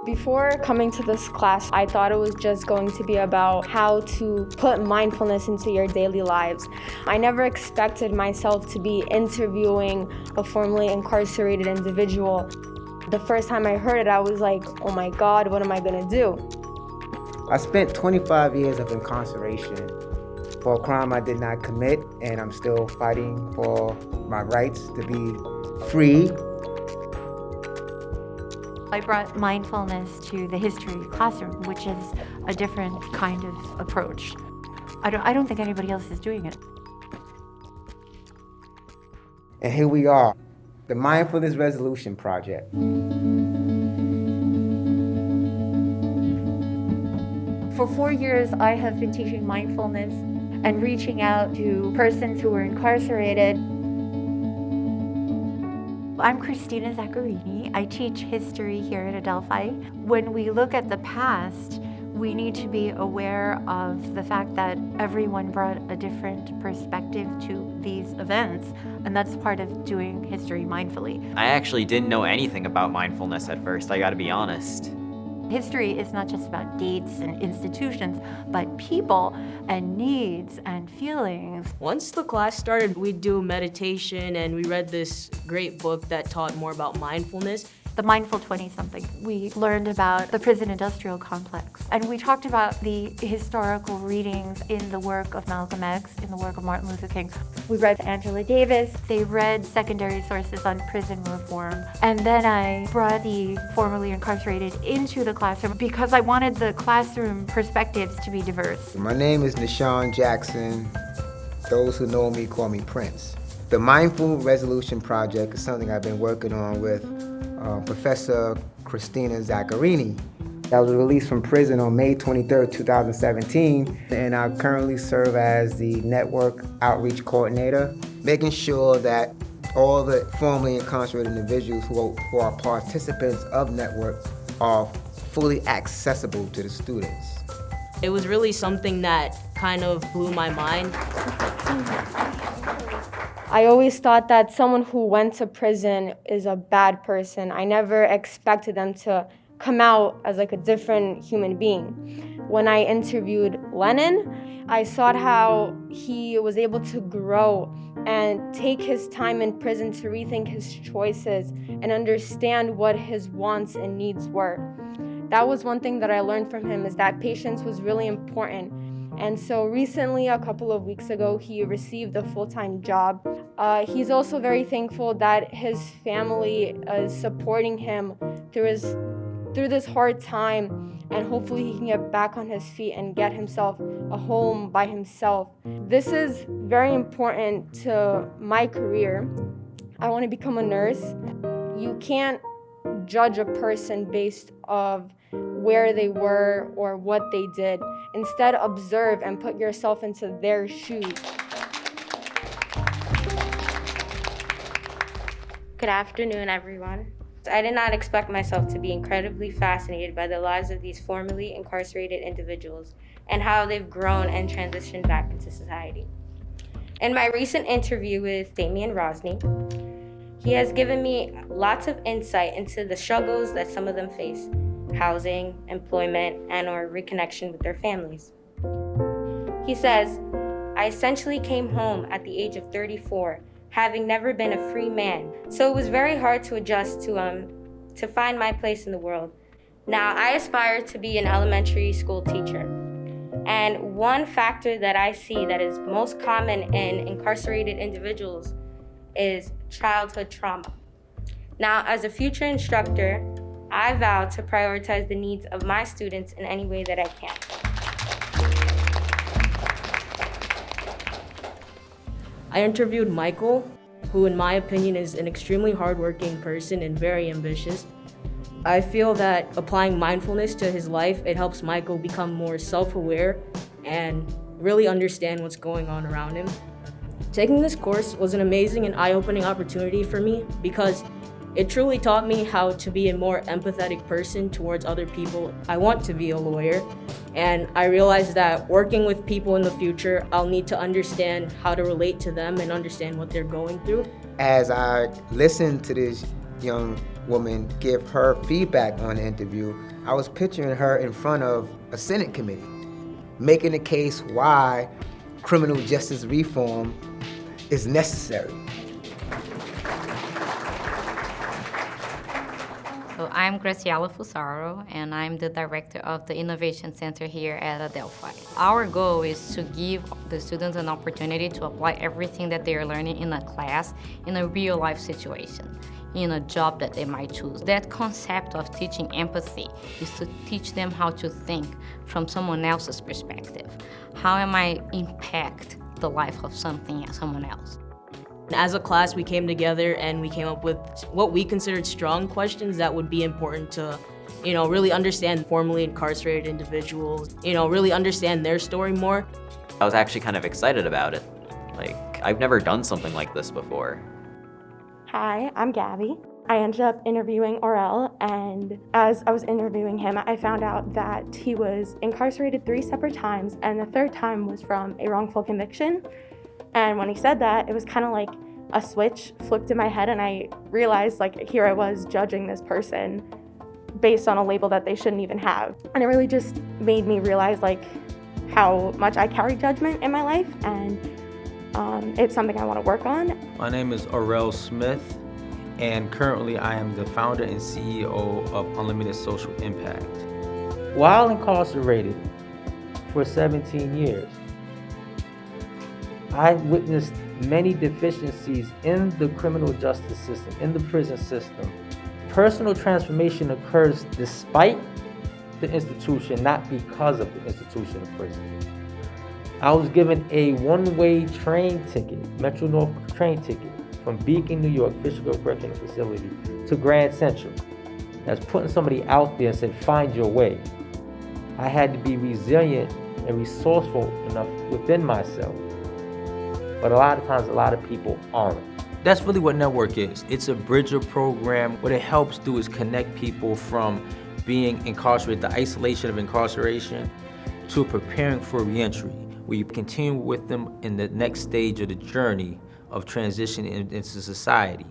Before coming to this class, I thought it was just going to be about how to put mindfulness into your daily lives. I never expected myself to be interviewing a formerly incarcerated individual. The first time I heard it, I was like, oh my God, what am I gonna do? I spent 25 years of incarceration for a crime I did not commit, and I'm still fighting for my rights to be free. I brought mindfulness to the history classroom, which is a different kind of approach. I don't think anybody else is doing it. And here we are, the Mindfulness Resolution Project. For 4 years, I have been teaching mindfulness and reaching out to persons who are incarcerated. I'm Christina Zaccarini. I teach history here at Adelphi. When we look at the past, we need to be aware of the fact that everyone brought a different perspective to these events, and that's part of doing history mindfully. I actually didn't know anything about mindfulness at first, I gotta be honest. History is not just about dates and institutions, but people and needs and feelings. Once the class started, we'd do meditation and we read this great book that taught more about mindfulness. The Mindful 20-something. We learned about the prison industrial complex, and we talked about the historical readings in the work of Malcolm X, in the work of Martin Luther King. We read Angela Davis. They read secondary sources on prison reform. And then I brought the formerly incarcerated into the classroom because I wanted the classroom perspectives to be diverse. My name is Nishan Jackson. Those who know me call me Prince. The Mindful Resolution Project is something I've been working on with Professor Christina Zaccarini. I was released from prison on May 23rd, 2017, and I currently serve as the Network Outreach Coordinator, making sure that all the formerly incarcerated individuals who are participants of Network are fully accessible to the students. It was really something that kind of blew my mind. I always thought that someone who went to prison is a bad person. I never expected them to come out as like a different human being. When I interviewed Lennon, I saw how he was able to grow and take his time in prison to rethink his choices and understand what his wants and needs were. That was one thing that I learned from him, is that patience was really important. And so recently, a couple of weeks ago, he received a full-time job. He's also very thankful that his family is supporting him through this hard time, and hopefully he can get back on his feet and get himself a home by himself. This is very important to my career. I want to become a nurse. You can't judge a person based off where they were or what they did. Instead, observe and put yourself into their shoes. Good afternoon, everyone. I did not expect myself to be incredibly fascinated by the lives of these formerly incarcerated individuals and how they've grown and transitioned back into society. In my recent interview with Damian Rosny, he has given me lots of insight into the struggles that some of them face: housing, employment, and/or reconnection with their families. He says, "I essentially came home at the age of 34, having never been a free man. So it was very hard to adjust to find my place in the world. Now, I aspire to be an elementary school teacher. And one factor that I see that is most common in incarcerated individuals is childhood trauma. Now, as a future instructor, I vow to prioritize the needs of my students in any way that I can." I interviewed Michael, who in my opinion is an extremely hardworking person and very ambitious. I feel that applying mindfulness to his life, it helps Michael become more self-aware and really understand what's going on around him. Taking this course was an amazing and eye-opening opportunity for me because it truly taught me how to be a more empathetic person towards other people. I want to be a lawyer, and I realized that working with people in the future, I'll need to understand how to relate to them and understand what they're going through. As I listened to this young woman give her feedback on the interview, I was picturing her in front of a Senate committee, making the case why criminal justice reform is necessary. So I'm Graciela Fusaro, and I'm the director of the Innovation Center here at Adelphi. Our goal is to give the students an opportunity to apply everything that they are learning in a class in a real-life situation, in a job that they might choose. That concept of teaching empathy is to teach them how to think from someone else's perspective. How am I impact the life of someone else? As a class, we came together and we came up with what we considered strong questions that would be important to, really understand formerly incarcerated individuals, really understand their story more. I was actually kind of excited about it. Like, I've never done something like this before. Hi, I'm Gabby. I ended up interviewing Aurel, and as I was interviewing him, I found out that he was incarcerated 3 separate times, and the 3rd time was from a wrongful conviction. And when he said that, it was kind of like a switch flipped in my head, and I realized, like, here I was judging this person based on a label that they shouldn't even have. And it really just made me realize, like, how much I carry judgment in my life, and it's something I want to work on. My name is Aurel Smith, and currently I am the founder and CEO of Unlimited Social Impact. While incarcerated for 17 years, I witnessed many deficiencies in the criminal justice system, in the prison system. Personal transformation occurs despite the institution, not because of the institution of prison. I was given a one-way train ticket, Metro North train ticket, from Beacon, New York, Fishkill Correctional Facility, to Grand Central. That's putting somebody out there and said, find your way. I had to be resilient and resourceful enough within myself. But a lot of times, a lot of people aren't. That's really what Network is. It's a bridger program. What it helps do is connect people from being incarcerated, the isolation of incarceration, to preparing for reentry, where you continue with them in the next stage of the journey of transition into society.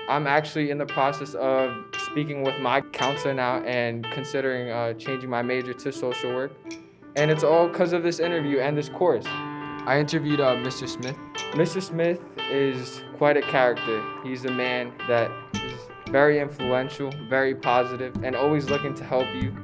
I'm actually in the process of speaking with my counselor now and considering changing my major to social work. And it's all because of this interview and this course. I interviewed Mr. Smith. Mr. Smith is quite a character. He's a man that is very influential, very positive, and always looking to help you.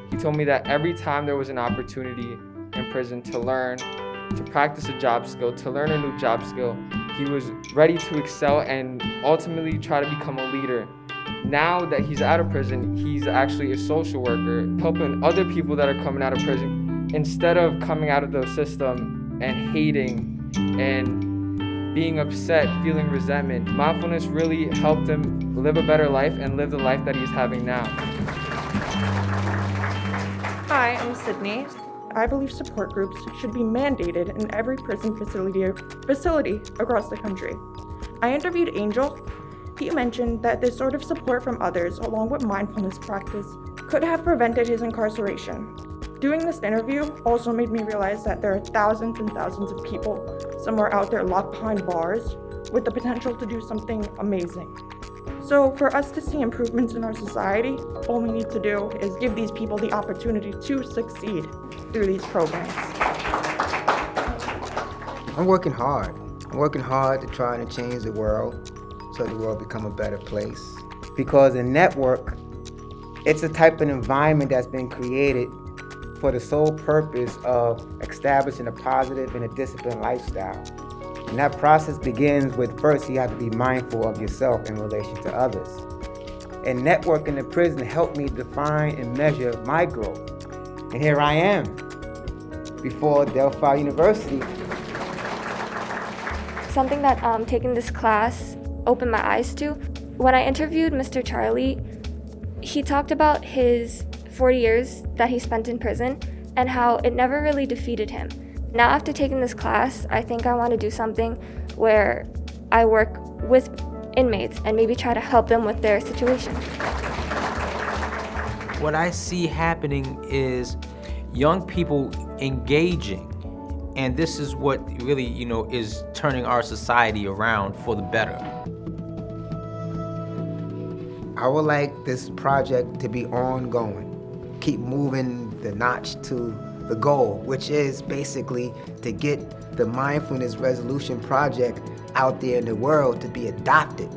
He told me that every time there was an opportunity in prison to learn, to practice a job skill, to learn a new job skill, he was ready to excel and ultimately try to become a leader. Now that he's out of prison, he's actually a social worker, helping other people that are coming out of prison. Instead of coming out of the system and hating and being upset, feeling resentment, mindfulness really helped him live a better life and live the life that he's having now. Hi, I'm Sydney. I believe support groups should be mandated in every prison facility across the country. I interviewed Angel. He mentioned that this sort of support from others, along with mindfulness practice, could have prevented his incarceration. Doing this interview also made me realize that there are thousands and thousands of people somewhere out there locked behind bars with the potential to do something amazing. So for us to see improvements in our society, all we need to do is give these people the opportunity to succeed through these programs. I'm working hard. I'm working hard to try to change the world so the world become a better place. Because in Network, it's a type of environment that's been created for the sole purpose of establishing a positive and a disciplined lifestyle. And that process begins with, first, you have to be mindful of yourself in relation to others. And Network in the prison helped me define and measure my growth. And here I am, before Adelphi University. Something that taking this class opened my eyes to, when I interviewed Mr. Charlie, he talked about his 40 years that he spent in prison and how it never really defeated him. Now after taking this class, I think I want to do something where I work with inmates and maybe try to help them with their situation. What I see happening is young people engaging, and this is what really, is turning our society around for the better. I would like this project to be ongoing. Keep moving the notch to the goal, which is basically to get the Mindfulness Resolution Project out there in the world to be adopted.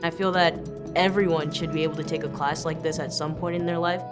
I feel that everyone should be able to take a class like this at some point in their life